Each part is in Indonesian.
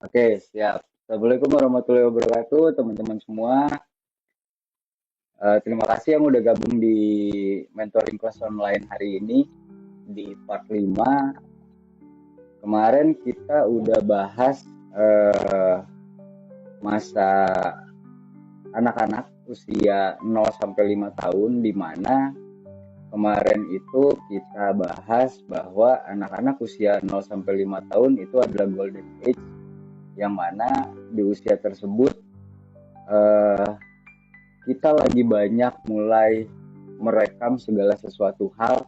Oke, siap. Assalamualaikum warahmatullahi wabarakatuh, teman-teman semua. Terima kasih yang udah gabung di mentoring kelas online hari ini di part 5. Kemarin kita udah bahas eh, masa anak-anak usia 0 sampai 5 tahun, di mana kemarin itu kita bahas bahwa anak-anak usia 0 sampai 5 tahun itu adalah golden age, yang mana di usia tersebut eh, kita lagi banyak mulai merekam segala sesuatu hal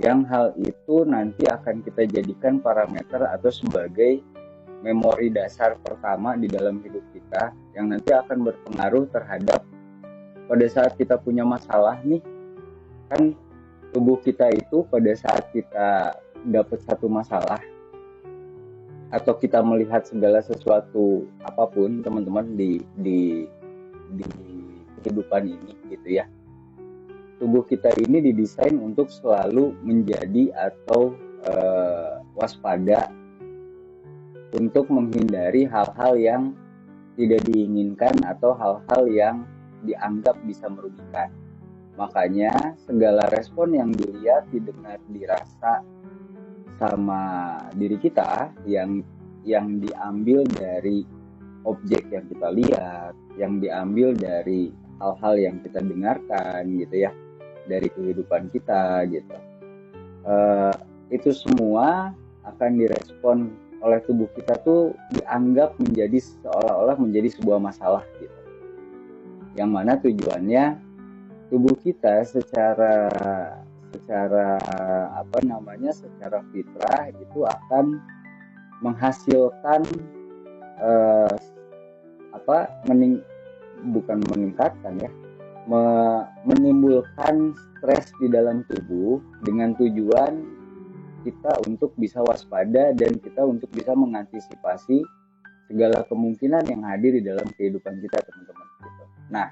yang hal itu nanti akan kita jadikan parameter atau sebagai memori dasar pertama di dalam hidup kita yang nanti akan berpengaruh terhadap pada saat kita punya masalah nih. Kan tubuh kita itu pada saat kita dapat satu masalah atau kita melihat segala sesuatu apapun, teman-teman, di kehidupan ini gitu ya, tubuh kita ini didesain untuk selalu menjadi atau waspada untuk menghindari hal-hal yang tidak diinginkan atau hal-hal yang dianggap bisa merugikan. Makanya segala respon yang dilihat, didengar, dirasa sama diri kita yang diambil dari objek yang kita lihat, yang diambil dari hal-hal yang kita dengarkan gitu ya, dari kehidupan kita gitu. Itu semua akan direspon oleh tubuh kita tuh dianggap menjadi seolah-olah menjadi sebuah masalah gitu. Yang mana tujuannya tubuh kita secara secara secara fitrah itu akan menghasilkan eh, mening bukan meningkatkan ya, menimbulkan stres di dalam tubuh dengan tujuan kita untuk bisa waspada dan kita untuk bisa mengantisipasi segala kemungkinan yang hadir di dalam kehidupan kita, teman-teman gitu. Nah,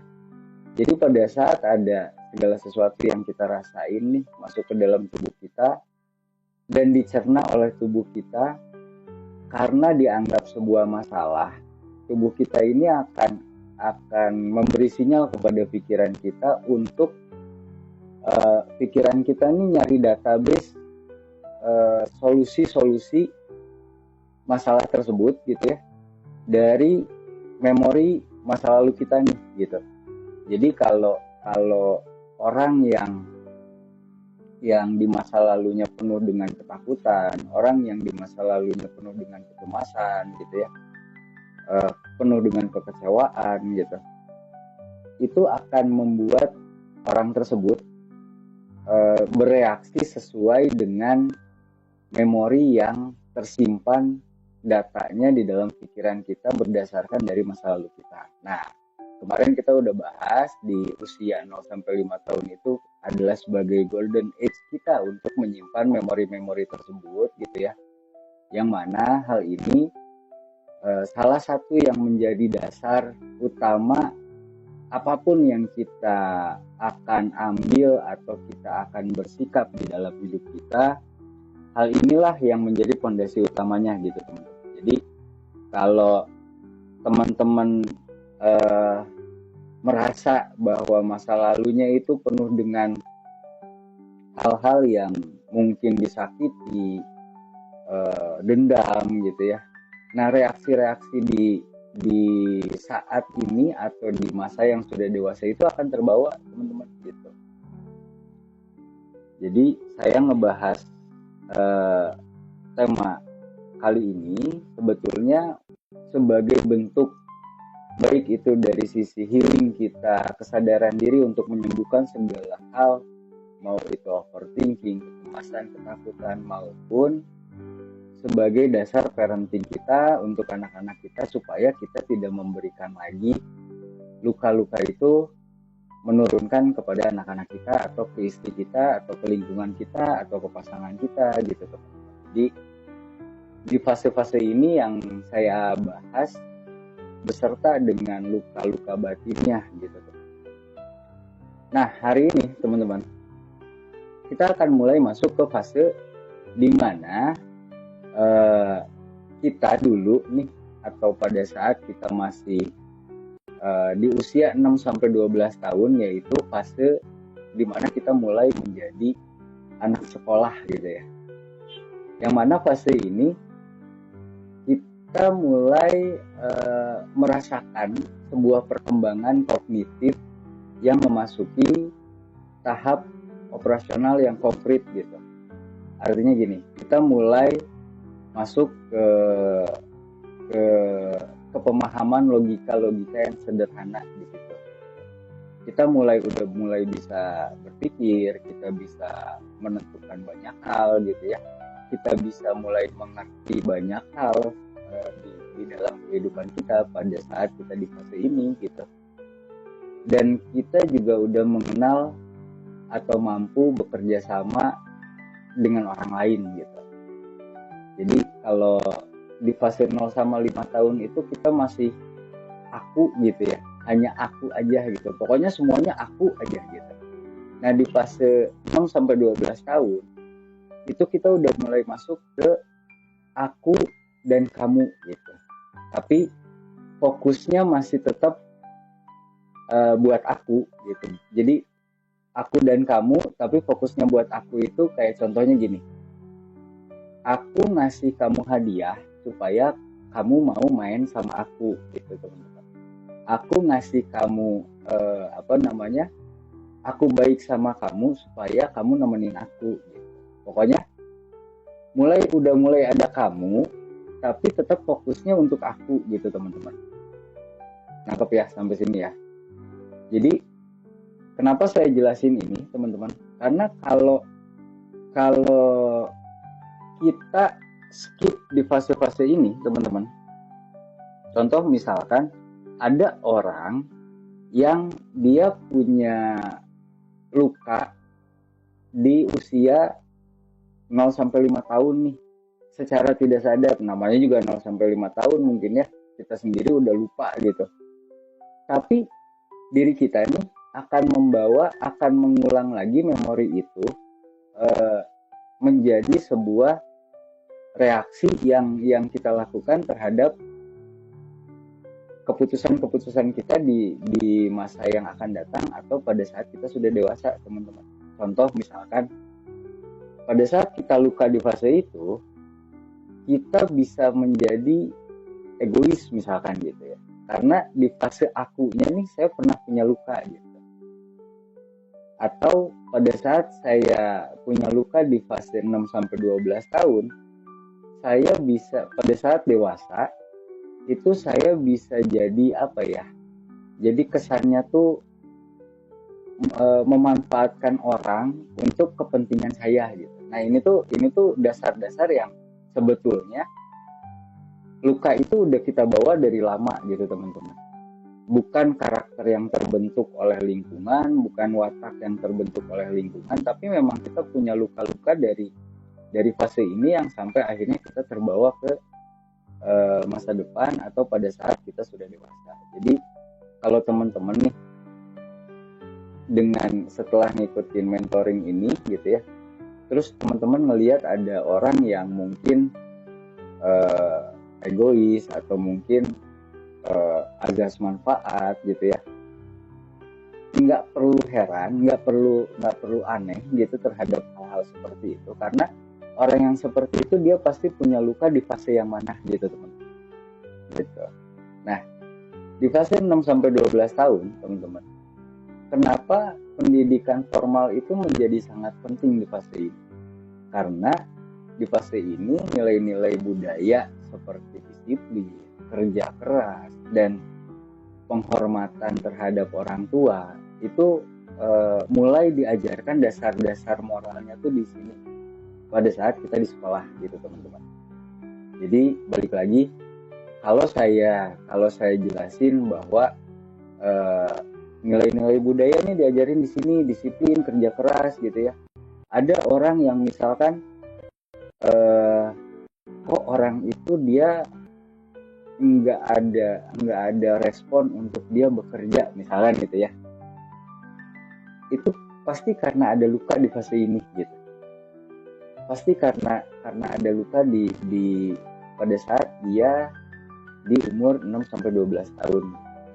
jadi pada saat ada segala sesuatu yang kita rasain nih masuk ke dalam tubuh kita dan dicerna oleh tubuh kita karena dianggap sebuah masalah, tubuh kita ini akan memberi sinyal kepada pikiran kita untuk pikiran kita ini nyari database solusi-solusi masalah tersebut gitu ya, dari memori masa lalu kita nih gitu. Jadi kalau kalau orang yang di masa lalunya penuh dengan ketakutan, orang yang di masa lalunya penuh dengan kecemasan gitu ya, penuh dengan kekecewaan gitu, itu akan membuat orang tersebut bereaksi sesuai dengan memori yang tersimpan datanya di dalam pikiran kita berdasarkan dari masa lalu kita. Nah, kemarin kita udah bahas di usia 0 sampai 5 tahun itu adalah sebagai golden age kita untuk menyimpan memori-memori tersebut gitu ya. Yang mana hal ini salah satu yang menjadi dasar utama apapun yang kita akan ambil atau kita akan bersikap di dalam hidup kita. Hal inilah yang menjadi fondasi utamanya gitu, teman-teman. Jadi kalau teman-teman merasa bahwa masa lalunya itu penuh dengan hal-hal yang mungkin disakiti, dendam gitu ya. Nah, reaksi-reaksi di saat ini atau di masa yang sudah dewasa itu akan terbawa, teman-teman gitu. Jadi saya ngebahas tema kali ini sebetulnya sebagai bentuk baik itu dari sisi healing kita, kesadaran diri untuk menyembuhkan segala hal, mau itu overthinking, kecemasan, ketakutan, maupun sebagai dasar parenting kita untuk anak-anak kita supaya kita tidak memberikan lagi luka-luka itu menurunkan kepada anak-anak kita atau ke istri kita atau ke lingkungan kita atau ke pasangan kita gitu. Jadi di fase-fase ini yang saya bahas beserta dengan luka-luka batinnya gitu. Nah, hari ini teman-teman kita akan mulai masuk ke fase di mana kita dulu nih atau pada saat kita masih di usia 6-12 tahun, yaitu fase dimana kita mulai menjadi anak sekolah gitu ya. Yang mana fase ini kita mulai merasakan sebuah perkembangan kognitif yang memasuki tahap operasional yang konkret gitu. Artinya gini, kita mulai masuk ke pemahaman logika yang sederhana di situ. Kita udah mulai bisa berpikir, kita bisa menentukan banyak hal gitu ya. Kita bisa mulai mengerti banyak hal di dalam kehidupan kita pada saat kita di fase ini gitu. Dan kita juga udah mengenal atau mampu bekerja sama dengan orang lain gitu. Jadi kalau di fase 0-5 tahun itu kita masih aku gitu ya, hanya aku aja gitu, pokoknya semuanya aku aja gitu. Nah di fase 6-12 tahun itu kita udah mulai masuk ke aku dan kamu gitu, tapi fokusnya masih tetap buat aku gitu. Jadi aku dan kamu, tapi fokusnya buat aku itu kayak contohnya gini, aku ngasih kamu hadiah supaya kamu mau main sama aku gitu teman-teman. Aku ngasih kamu aku baik sama kamu supaya kamu nemenin aku gitu. Pokoknya udah mulai ada kamu, tapi tetap fokusnya untuk aku gitu teman-teman. Nangkep ya sampai sini ya. Jadi kenapa saya jelasin ini teman-teman? Karena kalau kita skip di fase-fase ini teman-teman, contoh misalkan ada orang yang dia punya luka di usia 0-5 tahun nih, secara tidak sadar, namanya juga 0-5 tahun mungkin ya, kita sendiri udah lupa gitu, tapi diri kita nih akan mengulang lagi memori itu menjadi sebuah reaksi yang kita lakukan terhadap keputusan-keputusan kita di masa yang akan datang atau pada saat kita sudah dewasa teman-teman. Contoh misalkan pada saat kita luka di fase itu, kita bisa menjadi egois misalkan gitu ya, karena di fase akunya nih saya pernah punya luka gitu. Atau pada saat saya punya luka di fase 6-12 tahun, saya bisa pada saat dewasa itu saya bisa jadi apa ya, jadi kesannya tuh memanfaatkan orang untuk kepentingan saya gitu. Nah ini tuh dasar-dasar yang sebetulnya luka itu udah kita bawa dari lama gitu teman-teman. Bukan karakter yang terbentuk oleh lingkungan, bukan watak yang terbentuk oleh lingkungan, tapi memang kita punya luka-luka dari fase ini yang sampai akhirnya kita terbawa ke masa depan atau pada saat kita sudah dewasa. Jadi kalau teman-teman nih dengan setelah ngikutin mentoring ini gitu ya, terus teman-teman ngelihat ada orang yang mungkin egois atau mungkin azas manfaat gitu ya, nggak perlu heran, nggak perlu aneh gitu terhadap hal-hal seperti itu, karena orang yang seperti itu dia pasti punya luka di fase yang mana gitu teman-teman. Gitu. Nah, di fase 6-12 tahun teman-teman, kenapa pendidikan formal itu menjadi sangat penting di fase ini? Karena di fase ini nilai-nilai budaya seperti disiplin, kerja keras, dan penghormatan terhadap orang tua itu mulai diajarkan dasar-dasar moralnya tuh di sini pada saat kita di sekolah gitu teman-teman. Jadi balik lagi, kalau saya jelasin bahwa nilai-nilai budaya ini diajarin di sini, disiplin, kerja keras gitu ya. Ada orang yang misalkan kok orang itu dia nggak ada respon untuk dia bekerja misalkan gitu ya. Itu pasti karena ada luka di fase ini gitu. Pasti karena ada luka di pada saat dia di umur 6 sampai 12 tahun.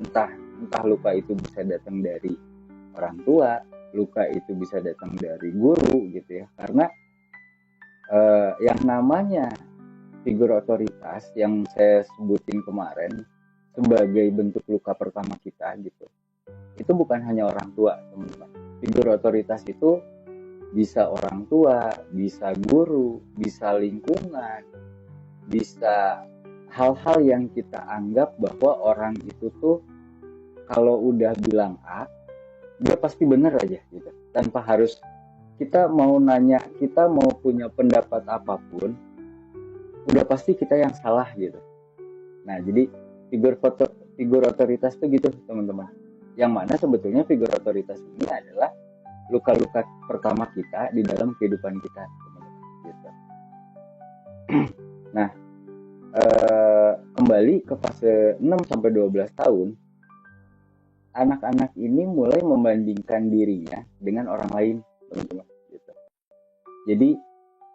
Entah luka itu bisa datang dari orang tua, luka itu bisa datang dari guru gitu ya. Karena yang namanya figur otoritas yang saya sebutin kemarin sebagai bentuk luka pertama kita gitu. Itu bukan hanya orang tua, teman-teman. Figur otoritas itu bisa orang tua, bisa guru, bisa lingkungan, bisa hal-hal yang kita anggap bahwa orang itu tuh kalau udah bilang A, dia pasti benar aja gitu. Tanpa harus kita mau nanya, kita mau punya pendapat apapun, udah pasti kita yang salah gitu. Nah, jadi figur otoritas itu gitu, teman-teman. Yang mana sebetulnya figur otoritas ini adalah luka-luka pertama kita di dalam kehidupan kita, teman-teman. Gitu. Nah, kembali ke fase 6 sampai 12 tahun, anak-anak ini mulai membandingkan dirinya dengan orang lain, teman-teman. Gitu. Jadi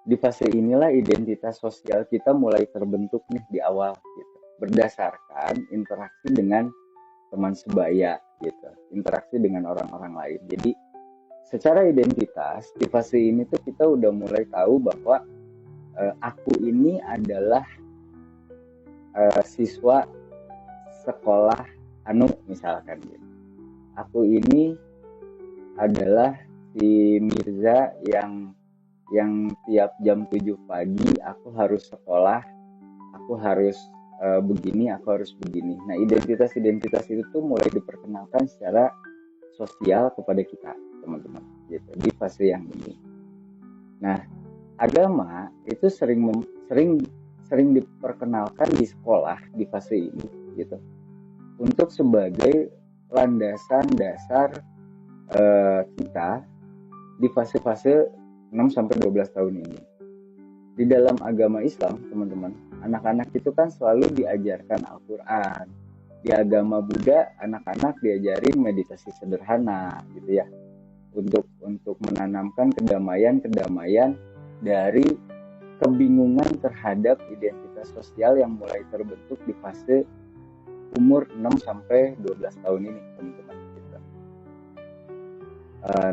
di fase inilah identitas sosial kita mulai terbentuk nih di awal, gitu. Berdasarkan interaksi dengan teman sebaya, gitu. Interaksi dengan orang-orang lain. Jadi secara identitas di fase ini tuh kita udah mulai tahu bahwa aku ini adalah siswa sekolah anu misalkan gitu. Aku ini adalah si Mirza yang tiap jam 7 pagi aku harus sekolah, aku harus begini, aku harus begini. Nah, identitas itu tuh mulai diperkenalkan secara sosial kepada kita, teman-teman, gitu, di fase yang ini. Nah, agama itu sering diperkenalkan di sekolah di fase ini, gitu, untuk sebagai landasan dasar kita di fase-fase 6 sampai 12 tahun ini. Di dalam agama Islam, teman-teman, anak-anak itu kan selalu diajarkan Al-Qur'an. Di agama Buddha, anak-anak diajarin meditasi sederhana gitu ya. Untuk menanamkan kedamaian dari kebingungan terhadap identitas sosial yang mulai terbentuk di fase umur 6 sampai 12 tahun ini, teman-teman.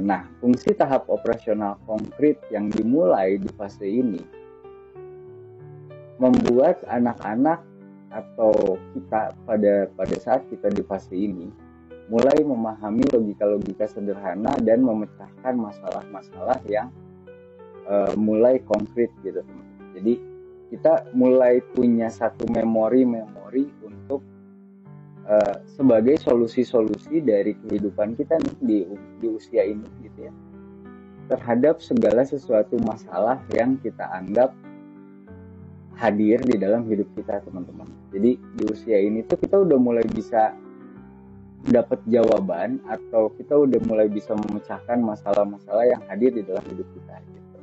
Nah, fungsi tahap operasional konkret yang dimulai di fase ini membuat anak-anak atau kita pada saat kita di fase ini mulai memahami logika-logika sederhana dan memecahkan masalah-masalah yang mulai konkret gitu, teman-teman. Jadi kita mulai punya satu memori untuk sebagai solusi-solusi dari kehidupan kita nih di usia ini gitu ya, terhadap segala sesuatu masalah yang kita anggap hadir di dalam hidup kita, teman-teman. Jadi di usia ini tuh kita udah mulai bisa dapat jawaban atau kita udah mulai bisa memecahkan masalah-masalah yang hadir di dalam hidup kita gitu.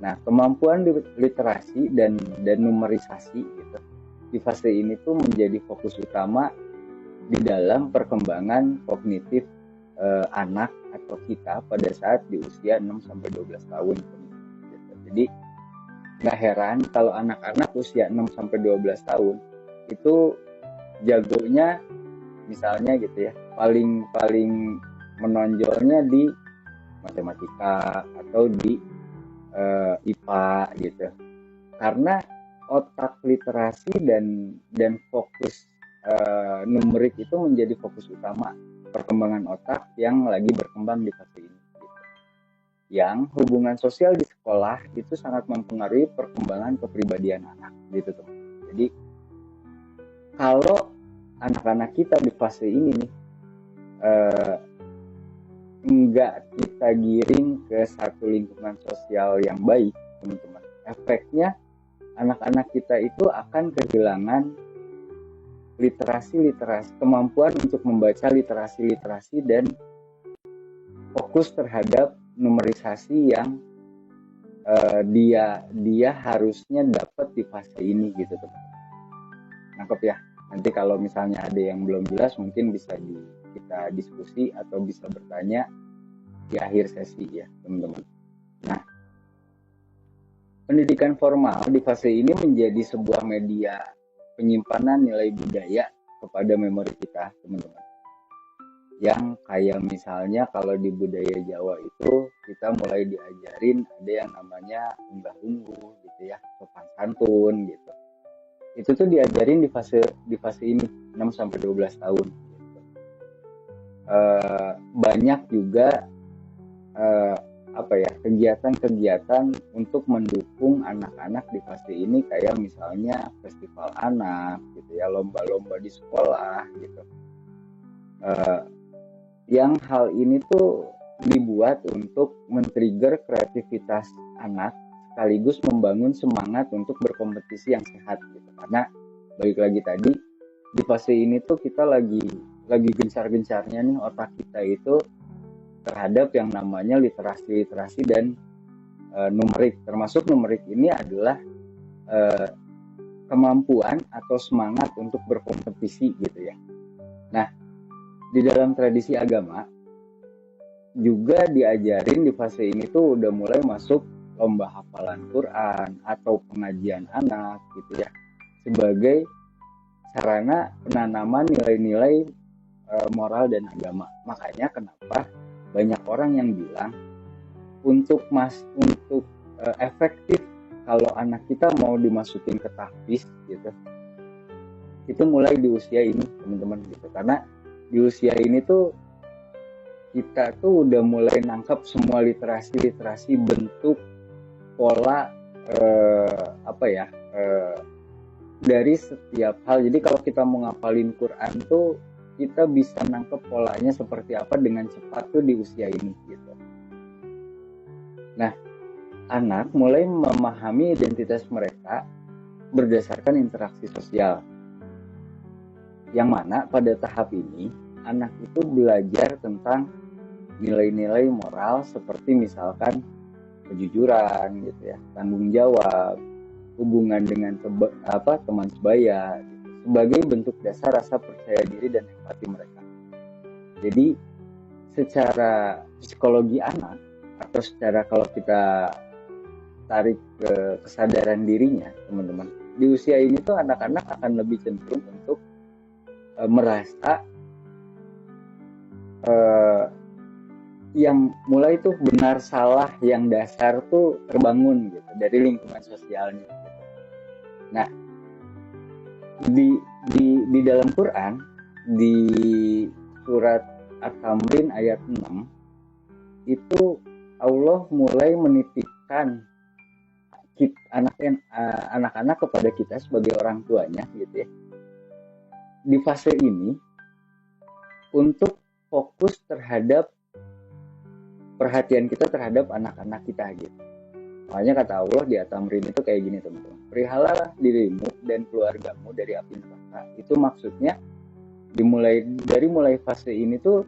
Nah, kemampuan literasi dan numerisasi gitu di fase ini tuh menjadi fokus utama di dalam perkembangan kognitif anak atau kita pada saat di usia 6 sampai 12 tahun gitu. Jadi nggak heran kalau anak-anak usia 6 sampai 12 tahun itu jagonya misalnya gitu ya, paling menonjolnya di matematika atau di IPA gitu. Karena otak literasi dan fokus numerik itu menjadi fokus utama perkembangan otak yang lagi berkembang di fase ini. Gitu. Yang hubungan sosial di sekolah itu sangat mempengaruhi perkembangan kepribadian anak, gitu tuh. Jadi kalau anak-anak kita di fase ini nih enggak kita giring ke satu lingkungan sosial yang baik, teman-teman, efeknya anak-anak kita itu akan kehilangan literasi, kemampuan untuk membaca literasi dan fokus terhadap numerisasi yang dia harusnya dapat di fase ini gitu, teman. Nangkep ya? Nanti kalau misalnya ada yang belum jelas mungkin bisa kita diskusi atau bisa bertanya di akhir sesi ya, teman-teman. Nah, pendidikan formal di fase ini menjadi sebuah media penyimpanan nilai budaya kepada memori kita, teman-teman. Yang kayak misalnya kalau di budaya Jawa itu kita mulai diajarin ada yang namanya unggah-ungguh gitu ya, sopan santun gitu. Itu tuh diajarin di fase ini 6 sampai 12 tahun gitu. Banyak juga kegiatan-kegiatan untuk mendukung anak-anak di fase ini kayak misalnya festival anak gitu ya, lomba-lomba di sekolah gitu. Yang hal ini tuh dibuat untuk men-trigger kreativitas anak sekaligus membangun semangat untuk berkompetisi yang sehat gitu. Karena balik lagi tadi di fase ini tuh kita lagi gencar-gencarnya nih otak kita itu terhadap yang namanya literasi dan numerik. Termasuk numerik ini adalah kemampuan atau semangat untuk berkompetisi gitu ya. Nah, di dalam tradisi agama juga diajarin di fase ini tuh udah mulai masuk lomba hafalan Quran atau pengajian anak gitu ya, sebagai sarana penanaman nilai-nilai moral dan agama. Makanya kenapa banyak orang yang bilang untuk efektif kalau anak kita mau dimasukin ke tahfiz gitu, itu mulai di usia ini, teman-teman gitu. Karena di usia ini tuh kita tuh udah mulai nangkep semua literasi bentuk pola dari setiap hal. Jadi kalau kita mau ngapalin Quran tuh kita bisa nangkep polanya seperti apa dengan cepat tuh di usia ini gitu. Nah, anak mulai memahami identitas mereka berdasarkan interaksi sosial. Yang mana pada tahap ini anak itu belajar tentang nilai-nilai moral seperti misalkan kejujuran gitu ya, tanggung jawab, hubungan dengan teman sebaya gitu, sebagai bentuk dasar rasa percaya diri dan empati mereka. Jadi secara psikologi anak atau secara kalau kita tarik ke kesadaran dirinya, teman-teman, di usia ini tuh anak-anak akan lebih cenderung untuk merasa yang mulai tuh benar salah yang dasar tuh terbangun gitu dari lingkungan sosialnya gitu. Nah, di dalam Quran di surat At-Tamrin ayat 6 itu Allah mulai menitipkan anak-anak kepada kita sebagai orang tuanya gitu ya, di fase ini untuk fokus terhadap perhatian kita terhadap anak-anak kita gitu. Makanya kata Allah di At-Tamrin itu kayak gini, teman-teman. Perihalalah dirimu dan keluargamu dari api neraka. Itu maksudnya mulai fase ini tuh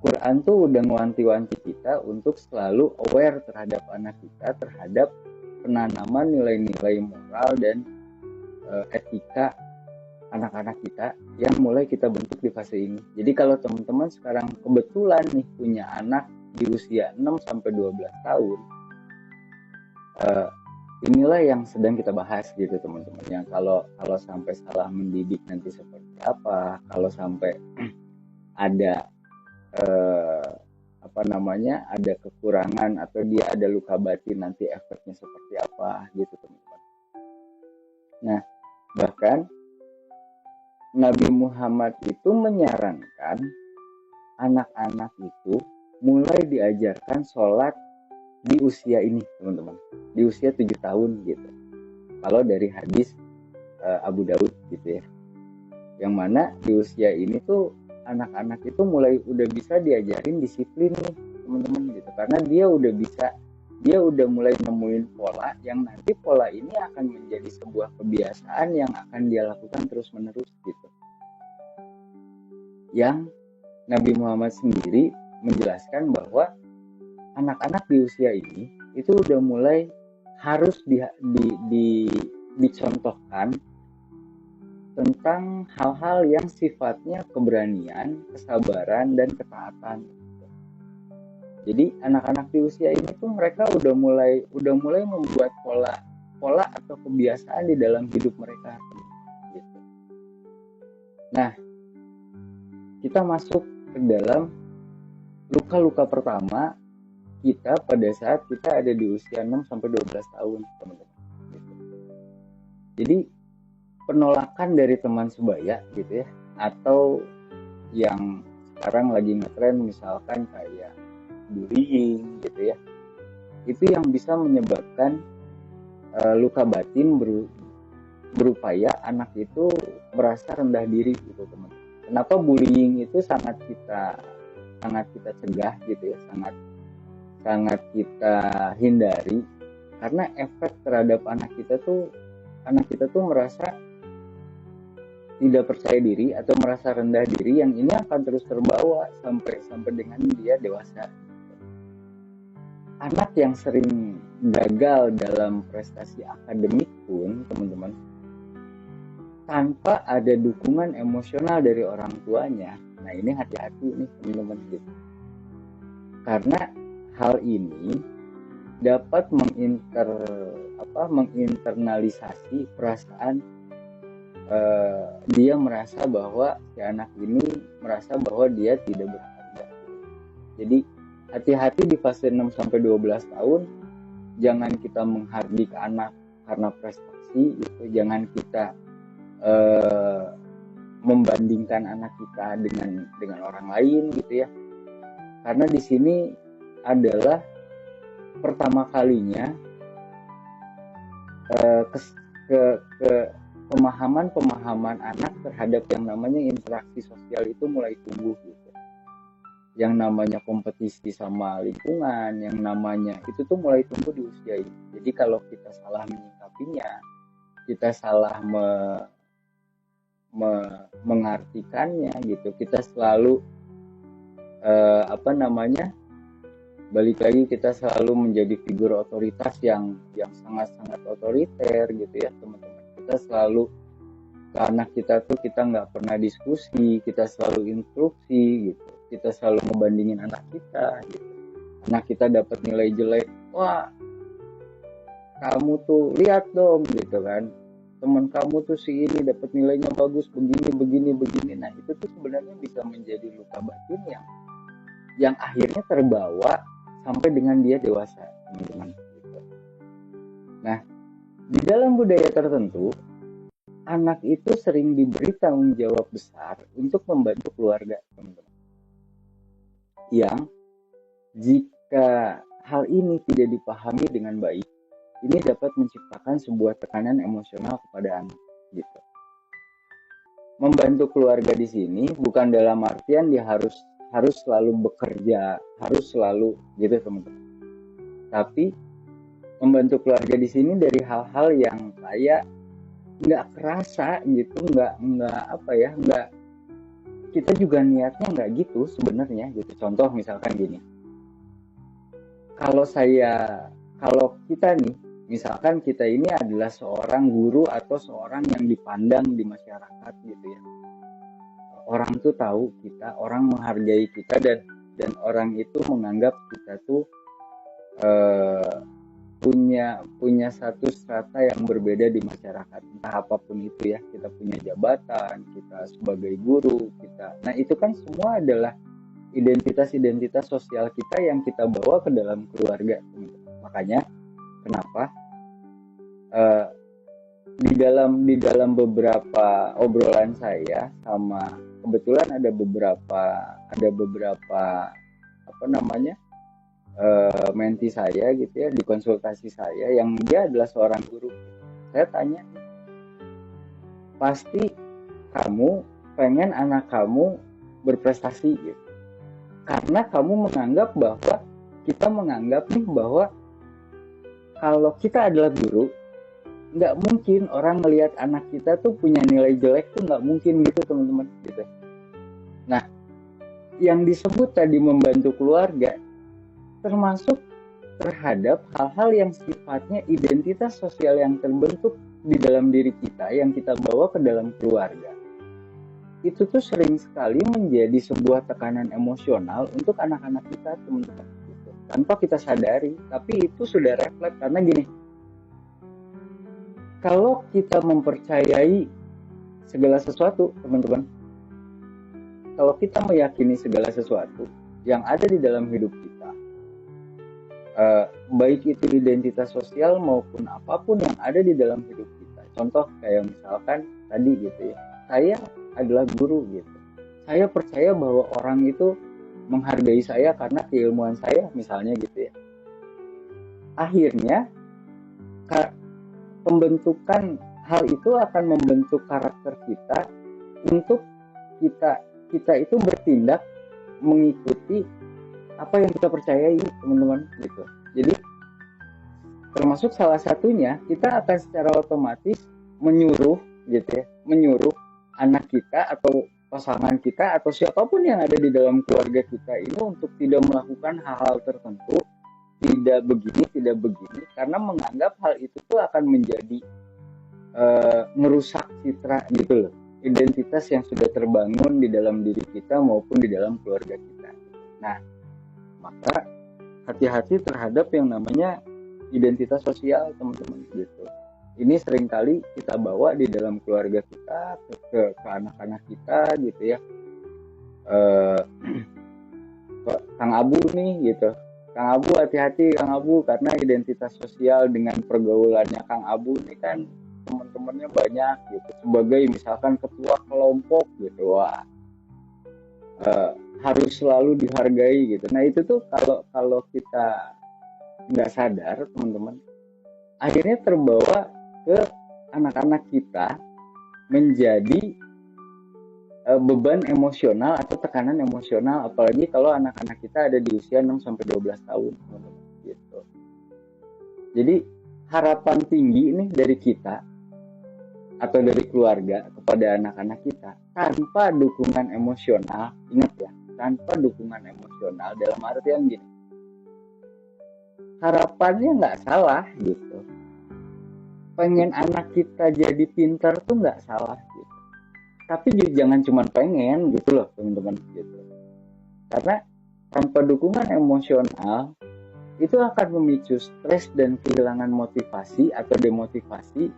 Quran tuh udah ngewanti-wanti kita untuk selalu aware terhadap anak kita, terhadap penanaman nilai-nilai moral dan etika anak-anak kita yang mulai kita bentuk di fase ini. Jadi kalau teman-teman sekarang kebetulan nih punya anak di usia 6 sampai 12 tahun, inilah yang sedang kita bahas gitu, teman-teman. Yang kalau sampai salah mendidik nanti seperti apa, kalau sampai ada ada kekurangan atau dia ada luka batin nanti efeknya seperti apa gitu, teman-teman. Nah, bahkan Nabi Muhammad itu menyarankan anak-anak itu mulai diajarkan sholat di usia ini, teman-teman, di usia 7 tahun gitu. Kalau dari hadis Abu Daud gitu ya, yang mana di usia ini tuh anak-anak itu mulai udah bisa diajarin disiplin nih, teman-teman gitu, karena dia udah mulai nemuin pola yang nanti pola ini akan menjadi sebuah kebiasaan yang akan dia lakukan terus-menerus gitu. Yang Nabi Muhammad sendiri menjelaskan bahwa anak-anak di usia ini itu udah mulai harus dicontohkan tentang hal-hal yang sifatnya keberanian, kesabaran, dan ketaatan. Jadi anak-anak di usia ini tuh mereka udah mulai membuat pola atau kebiasaan di dalam hidup mereka. Nah, kita masuk ke dalam luka-luka pertama kita pada saat kita ada di usia 6 sampai 12 tahun, teman-teman. Gitu. Jadi penolakan dari teman sebaya gitu ya, atau yang sekarang lagi ngetren misalkan kayak bullying gitu ya, itu yang bisa menyebabkan luka batin berupaya anak itu merasa rendah diri gitu, teman. Kenapa bullying itu sangat kita cegah gitu ya, sangat kita hindari, karena efek terhadap anak kita tuh merasa tidak percaya diri atau merasa rendah diri, yang ini akan terus terbawa sampai dengan dia dewasa. Anak yang sering gagal dalam prestasi akademik pun, teman-teman, tanpa ada dukungan emosional dari orang tuanya, nah ini hati-hati nih teman-teman gitu. Karena hal ini dapat menginternalisasi perasaan dia merasa bahwa si anak ini merasa bahwa dia tidak berharga. Jadi hati-hati di fase 6 sampai 12 tahun, jangan kita menghardik anak karena prestasi gitu. Jangan kita membandingkan anak kita dengan orang lain gitu ya. Karena di sini adalah pertama kalinya pemahaman anak terhadap yang namanya interaksi sosial itu mulai tumbuh gitu. Yang namanya kompetisi sama lingkungan, yang namanya itu tuh mulai tumbuh di usia ini. Jadi kalau kita salah menyikapinya, kita salah mengartikannya gitu, kita selalu balik lagi, kita selalu menjadi figur otoritas yang sangat-sangat otoriter gitu ya teman-teman. Kita selalu ke anak kita tuh kita nggak pernah diskusi, kita selalu instruksi gitu, kita selalu ngebandingin anak kita gitu. Anak kita dapat nilai jelek, wah kamu tuh lihat dong gitu kan, teman kamu tuh si ini dapat nilainya bagus begini. Nah itu tuh sebenarnya bisa menjadi luka batin yang akhirnya terbawa sampai dengan dia dewasa, teman-teman. Nah, di dalam budaya tertentu, anak itu sering diberi tanggung jawab besar untuk membantu keluarga, teman-teman. Yang jika hal ini tidak dipahami dengan baik, ini dapat menciptakan sebuah tekanan emosional kepada anak, gitu. Membantu keluarga di sini bukan dalam artian dia harus selalu bekerja, harus selalu gitu teman-teman. Tapi membantu keluarga di sini dari hal-hal yang kayak nggak kerasa gitu, nggak kita juga niatnya nggak gitu sebenarnya gitu. Contoh misalkan gini, kalau kita nih, misalkan kita ini adalah seorang guru atau seorang yang dipandang di masyarakat gitu ya. Orang tuh tahu kita, orang menghargai kita, dan orang itu menganggap kita tuh punya satu strata yang berbeda di masyarakat, entah apapun itu ya. Kita punya jabatan, kita sebagai guru, nah itu kan semua adalah identitas sosial kita yang kita bawa ke dalam keluarga. Makanya kenapa di dalam beberapa obrolan saya sama, kebetulan ada beberapa menti saya gitu ya, di konsultasi saya yang dia adalah seorang guru. Saya tanya, pasti kamu pengen anak kamu berprestasi gitu, karena kamu menganggap bahwa kalau kita adalah guru, nggak mungkin orang melihat anak kita tuh punya nilai jelek, tuh nggak mungkin gitu teman-teman gitu. Nah, yang disebut tadi membantu keluarga termasuk terhadap hal-hal yang sifatnya identitas sosial yang terbentuk di dalam diri kita, yang kita bawa ke dalam keluarga. Itu tuh sering sekali menjadi sebuah tekanan emosional untuk anak-anak kita, teman-teman, gitu. Tanpa kita sadari, tapi itu sudah refleks. Karena gini, kalau kita mempercayai segala sesuatu, teman-teman, kalau kita meyakini segala sesuatu yang ada di dalam hidup kita, baik itu identitas sosial maupun apapun yang ada di dalam hidup kita. Contoh kayak misalkan tadi gitu ya, saya adalah guru gitu. Saya percaya bahwa orang itu menghargai saya karena keilmuan saya misalnya gitu ya. Akhirnya pembentukan hal itu akan membentuk karakter kita untuk kita itu bertindak mengikuti apa yang kita percayai, teman-teman gitu. Jadi termasuk salah satunya kita akan secara otomatis menyuruh gitu ya, menyuruh anak kita atau pasangan kita atau siapapun yang ada di dalam keluarga kita ini untuk tidak melakukan hal-hal tertentu, tidak begini, karena menganggap hal itu tuh akan menjadi merusak citra gitu loh, identitas yang sudah terbangun di dalam diri kita maupun di dalam keluarga kita. Nah, maka hati-hati terhadap yang namanya identitas sosial, teman-teman gitu. Ini seringkali kita bawa di dalam keluarga kita ke anak-anak kita gitu ya. Kang Abu nih gitu. Kang Abu hati-hati Kang Abu, karena identitas sosial dengan pergaulannya Kang Abu ini kan teman-temannya banyak gitu. Sebagai misalkan ketua kelompok gitu, wah harus selalu dihargai gitu. Nah itu tuh kalau kita nggak sadar, teman-teman, akhirnya terbawa ke anak-anak kita menjadi beban emosional atau tekanan emosional, apalagi kalau anak-anak kita ada di usia 6-12 tahun, teman-teman gitu. Jadi harapan tinggi ini dari kita atau dari keluarga kepada anak-anak kita tanpa dukungan emosional, ingat ya, tanpa dukungan emosional dalam artian gini, harapannya nggak salah gitu, pengen anak kita jadi pintar tuh nggak salah gitu, tapi jangan cuma pengen gitu loh, teman-teman gitu. Karena tanpa dukungan emosional itu akan memicu stres dan kehilangan motivasi atau demotivasi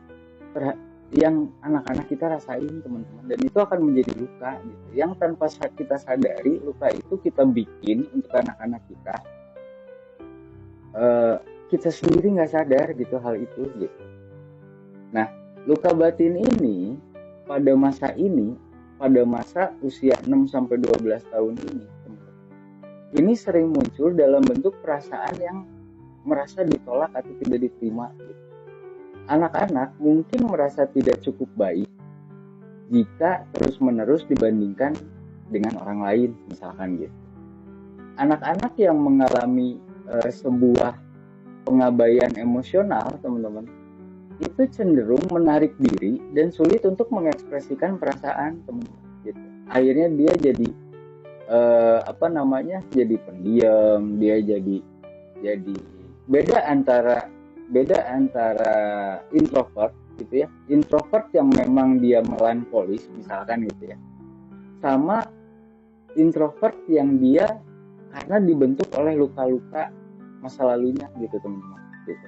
yang anak-anak kita rasain, teman-teman, dan itu akan menjadi luka gitu, yang tanpa kita sadari luka itu kita bikin untuk anak-anak kita, kita sendiri nggak sadar gitu hal itu gitu. Nah, luka batin ini pada masa usia 6-12 tahun ini sering muncul dalam bentuk perasaan yang merasa ditolak atau tidak diterima gitu. Anak-anak mungkin merasa tidak cukup baik jika terus-menerus dibandingkan dengan orang lain, misalkan gitu. Anak-anak yang mengalami sebuah pengabaian emosional, teman-teman, itu cenderung menarik diri dan sulit untuk mengekspresikan perasaan, teman-teman gitu. Akhirnya dia jadi jadi pendiam, dia jadi beda antara introvert gitu ya, introvert yang memang dia melankolis misalkan gitu ya, sama introvert yang dia karena dibentuk oleh luka-luka masa lalunya gitu, teman-teman gitu.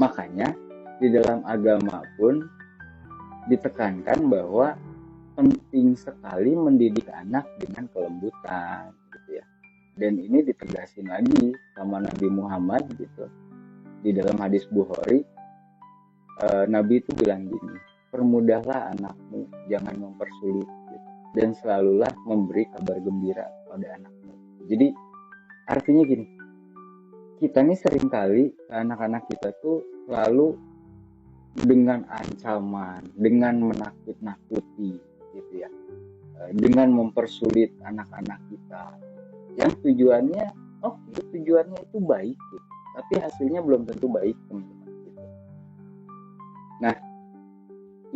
Makanya di dalam agama pun ditekankan bahwa penting sekali mendidik anak dengan kelembutan gitu ya. Dan ini ditegasin lagi sama Nabi Muhammad gitu. Di dalam hadis Bukhari, Nabi itu bilang gini, permudahlah anakmu, jangan mempersulit gitu. Dan selalulah memberi kabar gembira pada anakmu. Jadi artinya gini, kita nih seringkali anak-anak kita tuh selalu dengan ancaman, dengan menakut-nakuti gitu ya, dengan mempersulit anak-anak kita, yang tujuannya itu baik gitu, tapi hasilnya belum tentu baik, teman-teman gitu. Nah,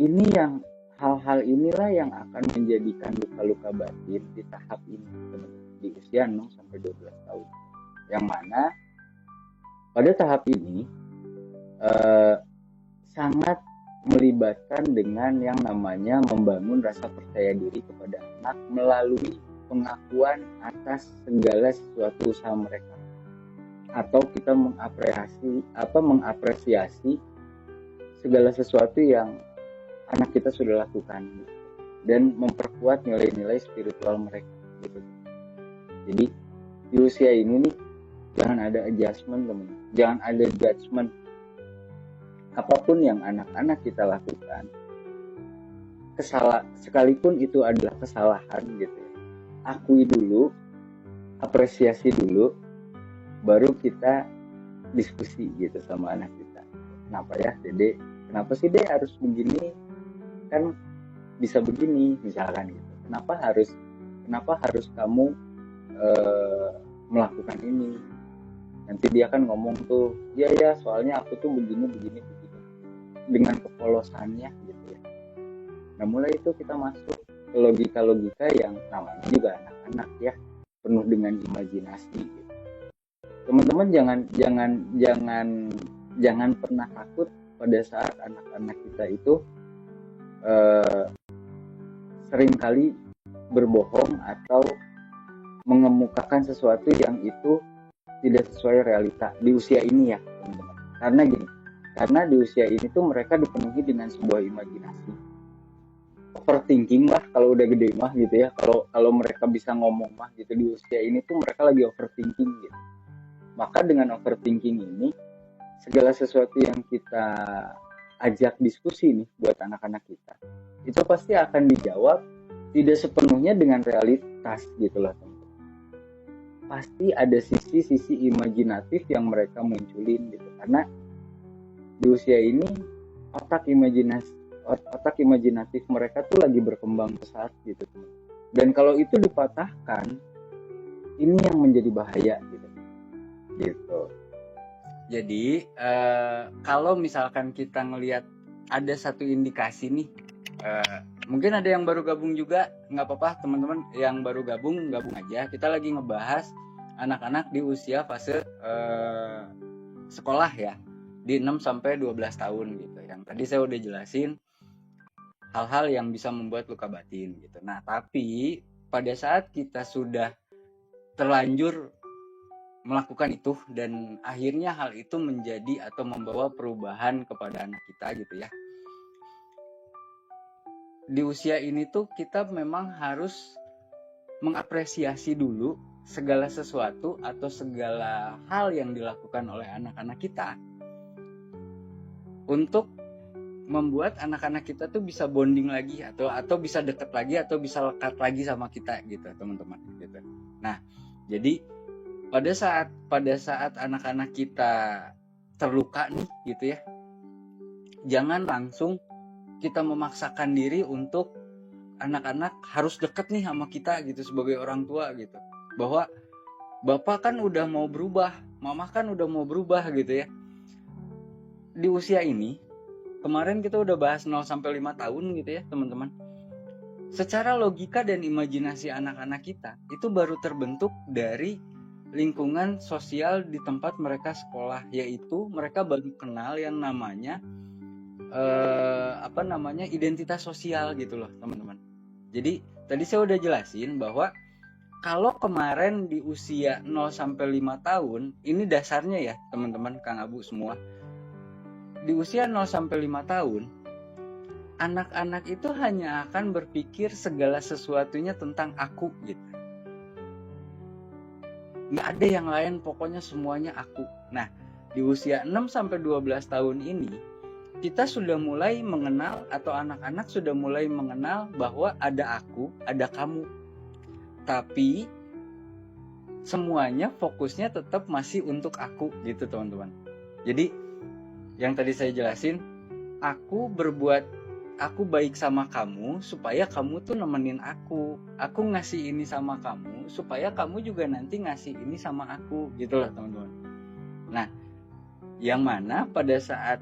ini yang hal-hal inilah yang akan menjadikan luka-luka batin di tahap ini, teman-teman, di usia 6-12 tahun, yang mana pada tahap ini sangat melibatkan dengan yang namanya membangun rasa percaya diri kepada anak melalui pengakuan atas segala sesuatu usaha mereka, atau kita mengapresiasi segala sesuatu yang anak kita sudah lakukan. dan memperkuat nilai-nilai spiritual mereka gitu. Jadi di usia ini nih jangan ada adjustment teman, jangan ada judgment. Apapun yang anak-anak kita lakukan, sekalipun itu adalah kesalahan gitu ya, akui dulu, apresiasi dulu, baru kita diskusi gitu sama anak kita. Kenapa ya Dede, kenapa sih Dede harus begini, kan bisa begini misalkan gitu. Kenapa harus kamu melakukan ini? Nanti dia kan ngomong tuh, ya soalnya aku tuh begini dengan kepolosannya gitu ya. Nah mulai itu kita masuk ke logika yang namanya juga anak-anak ya, penuh dengan imajinasi gitu. Teman-teman jangan pernah takut pada saat anak-anak kita itu seringkali berbohong atau mengemukakan sesuatu yang itu tidak sesuai realita di usia ini ya teman-teman. Karena di usia ini tuh mereka dipenuhi dengan sebuah imajinasi, overthinking lah kalau udah gede mah gitu ya. Kalau mereka bisa ngomong mah gitu, di usia ini tuh mereka lagi overthinking gitu. Maka dengan overthinking ini, segala sesuatu yang kita ajak diskusi nih buat anak-anak kita, itu pasti akan dijawab tidak sepenuhnya dengan realitas gitu loh teman. Pasti ada sisi imajinatif yang mereka munculin gitu, karena di usia ini otak imajinatif mereka tuh lagi berkembang pesat gitu. Dan kalau itu dipatahkan, ini yang menjadi bahaya gitu. Jadi kalau misalkan kita ngelihat ada satu indikasi nih, mungkin ada yang baru gabung juga, nggak apa-apa teman-teman yang baru gabung aja. Kita lagi ngebahas anak-anak di usia fase sekolah ya, di 6-12 tahun gitu. Yang tadi saya udah jelasin hal-hal yang bisa membuat luka batin gitu. Nah tapi pada saat kita sudah terlanjur melakukan itu dan akhirnya hal itu menjadi atau membawa perubahan kepada anak kita gitu ya, di usia ini tuh kita memang harus mengapresiasi dulu segala sesuatu atau segala hal yang dilakukan oleh anak-anak kita untuk membuat anak-anak kita tuh bisa bonding lagi atau bisa deket lagi atau bisa lekat lagi sama kita gitu teman-teman gitu. Nah jadi pada saat anak-anak kita terluka nih gitu ya, jangan langsung kita memaksakan diri untuk anak-anak harus deket nih sama kita gitu sebagai orang tua gitu, bahwa bapak kan udah mau berubah, mama kan udah mau berubah gitu ya. Di usia ini kemarin kita udah bahas 0-5 tahun gitu ya teman-teman, secara logika dan imajinasi anak-anak kita itu baru terbentuk dari lingkungan sosial di tempat mereka sekolah, yaitu mereka baru kenal yang namanya identitas sosial gitu loh teman-teman. Jadi tadi saya udah jelasin bahwa kalau kemarin di usia 0-5 tahun, ini dasarnya ya teman-teman, Kang Abu semua, di usia 0-5 tahun anak-anak itu hanya akan berpikir segala sesuatunya tentang aku gitu, nggak ada yang lain, pokoknya semuanya aku. Nah di usia 6-12 tahun ini kita sudah mulai mengenal, atau anak-anak sudah mulai mengenal bahwa ada aku, ada kamu. Tapi semuanya fokusnya tetap masih untuk aku gitu teman-teman. Jadi yang tadi saya jelasin, aku baik sama kamu supaya kamu tuh nemenin aku ngasih ini sama kamu supaya kamu juga nanti ngasih ini sama aku gitu loh teman-teman. Nah yang mana pada saat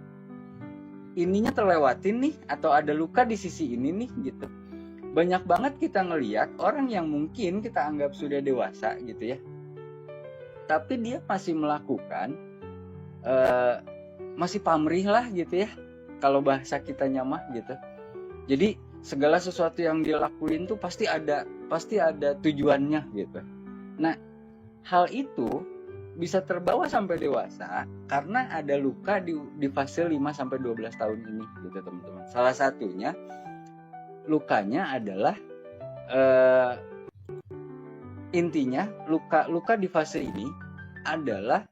ininya terlewatin nih, atau ada luka di sisi ini nih gitu, banyak banget kita ngelihat orang yang mungkin kita anggap sudah dewasa gitu ya, tapi dia masih melakukan masih pamrih lah gitu ya, kalau bahasa kita nyamah gitu. Jadi segala sesuatu yang dia lakuin tuh pasti ada tujuannya gitu. Nah hal itu bisa terbawa sampai dewasa karena ada luka di fase 5-12 tahun ini gitu teman-teman. Salah satunya lukanya adalah intinya luka di fase ini adalah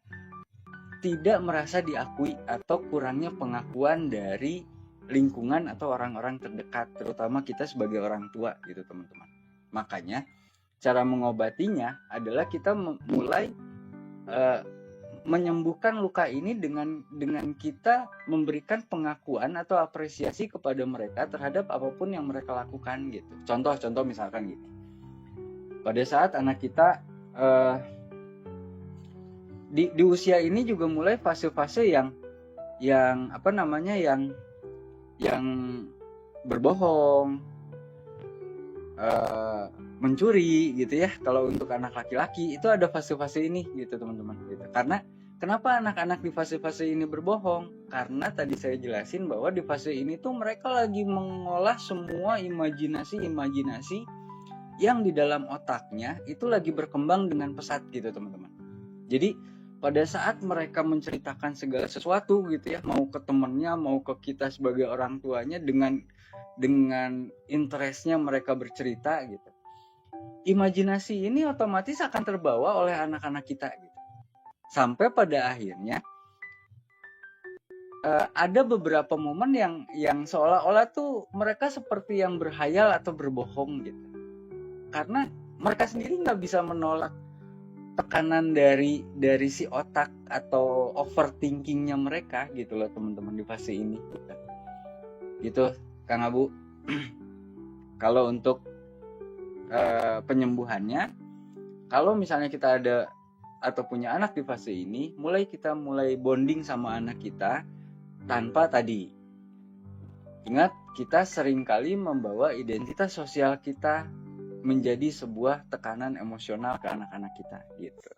tidak merasa diakui atau kurangnya pengakuan dari lingkungan atau orang-orang terdekat, terutama kita sebagai orang tua gitu teman-teman. Makanya cara mengobatinya adalah kita mulai menyembuhkan luka ini dengan kita memberikan pengakuan atau apresiasi kepada mereka terhadap apapun yang mereka lakukan gitu. Contoh misalkan gini. Pada saat anak kita di usia ini juga mulai fase-fase yang berbohong, mencuri gitu ya. Kalau untuk anak laki-laki itu ada fase-fase ini gitu teman-teman gitu. Karena kenapa anak-anak di fase-fase ini berbohong? Karena tadi saya jelasin bahwa di fase ini tuh mereka lagi mengolah semua imajinasi yang di dalam otaknya itu lagi berkembang dengan pesat gitu teman-teman. Jadi pada saat mereka menceritakan segala sesuatu gitu ya, mau ke temennya, mau ke kita sebagai orang tuanya, dengan interestnya mereka bercerita gitu, imajinasi ini otomatis akan terbawa oleh anak-anak kita gitu. Sampai pada akhirnya ada beberapa momen yang seolah-olah tuh mereka seperti yang berhayal atau berbohong gitu, karena mereka sendiri nggak bisa menolak tekanan dari si otak atau overthinkingnya mereka gitu loh teman-teman di fase ini gitu Kang Abu. Kalau untuk penyembuhannya, kalau misalnya kita ada atau punya anak di fase ini, kita mulai bonding sama anak kita tanpa tadi. Ingat, kita seringkali membawa identitas sosial kita menjadi sebuah tekanan emosional ke anak-anak kita gitu.